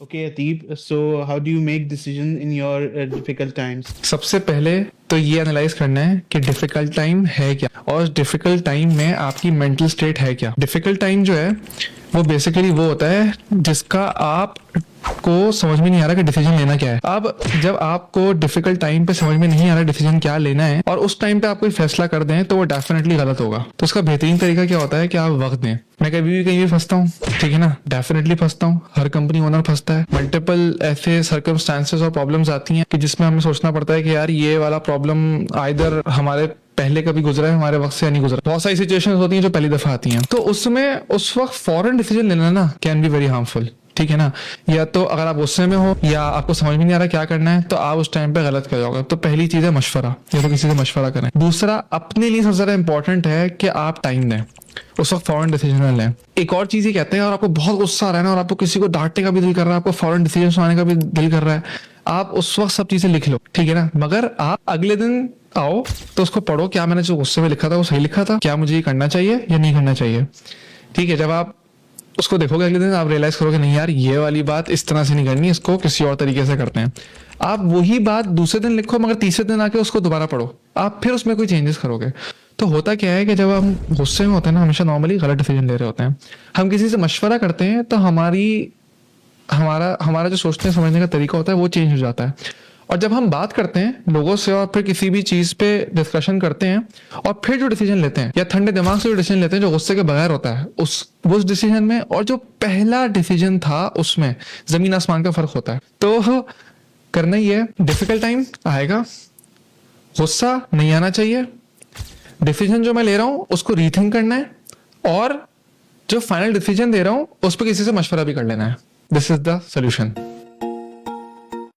Okay, Ateeb. So, how do you make decisions in your difficult times? सबसे पहले तो ये एनालाइज करना है कि डिफिकल्ट टाइम है क्या और डिफिकल्ट टाइम में आपकी मेंटल स्टेट है क्या। डिफिकल्ट टाइम जो है वो बेसिकली वो होता है जिसका आप को समझ में नहीं आ रहा कि डिसीजन लेना क्या है। अब जब आपको डिफिकल्ट टाइम पे समझ में नहीं आ रहा डिसीजन क्या लेना है और उस टाइम पे आप कोई फैसला कर दें तो वो डेफिनेटली गलत होगा। तो उसका बेहतरीन तरीका क्या होता है कि आप वक्त दें। मैं कभी भी कहीं भी फंसता हूँ, ठीक है ना, डेफिनेटली फंसता हूँ, हर कंपनी ओनर फंसता है। मल्टीपल ऐसे सर्कमस्टांसेस और प्रॉब्लम्स आती हैं कि जिसमें हमें सोचना पड़ता है कि यार ये वाला प्रॉब्लम आइदर हमारे पहले कभी गुजरा है हमारे वक्त से या नहीं गुजरा। बहुत सारी सिचुएशंस होती हैं जो पहली दफा आती हैं, तो उसमें उस वक्त फॉरन डिसीजन लेना ना कैन बी वेरी हार्मफुल, ठीक है ना। या तो अगर आप गुस्से में हो या आपको समझ में नहीं आ रहा क्या करना है तो आप उस टाइम पे गलत कर जाओगे। तो पहली चीज है मशवरा, या तो किसी से मशवरा करें। दूसरा, अपने लिए सबसे ज्यादा इंपॉर्टेंट है कि आप टाइम दें, उस वक्त फॉरन डिसीजन लें। एक और चीज ये कहते हैं, और आपको बहुत गुस्सा आ रहा है ना और आपको किसी को डांटने का भी दिल कर रहा है, आपको फॉरन डिसीजन सुनाने का भी दिल कर रहा है, आप उस वक्त सब चीजें लिख लो, ठीक है ना। मगर आप अगले दिन आओ तो उसको पढ़ो, क्या मैंने जो गुस्से में लिखा था वो सही लिखा था, क्या मुझे ये करना चाहिए या नहीं करना चाहिए, ठीक है। जब आप उसको देखोगे अगले दिन आप रियलाइज करोगे नहीं यार ये वाली बात इस तरह से नहीं करनी, इसको किसी और तरीके से करते हैं। आप वही बात दूसरे दिन लिखो मगर तीसरे दिन आके उसको दोबारा पढ़ो, आप फिर उसमें कोई चेंजेस करोगे। तो होता क्या है कि जब हम गुस्से में होते हैं ना, हमेशा नॉर्मली गलत डिसीजन ले रहे होते हैं। हम किसी से मशवरा करते हैं तो हमारा जो सोचने समझने का तरीका होता है वो चेंज हो जाता है। और जब हम बात करते हैं लोगों से और फिर किसी भी चीज पे डिस्कशन करते हैं और फिर जो डिसीजन लेते हैं या ठंडे दिमाग से जो डिसीजन लेते हैं जो गुस्से के बगैर होता है, उस डिसीजन में और जो पहला डिसीजन था उसमें जमीन आसमान का फर्क होता है। तो करना ही है, डिफिकल्ट टाइम आएगा, गुस्सा नहीं आना चाहिए, डिसीजन जो मैं ले रहा हूं उसको रीथिंक करना है और जो फाइनल डिसीजन दे रहा हूं उस पर किसी से मशवरा भी कर लेना है। This is the solution.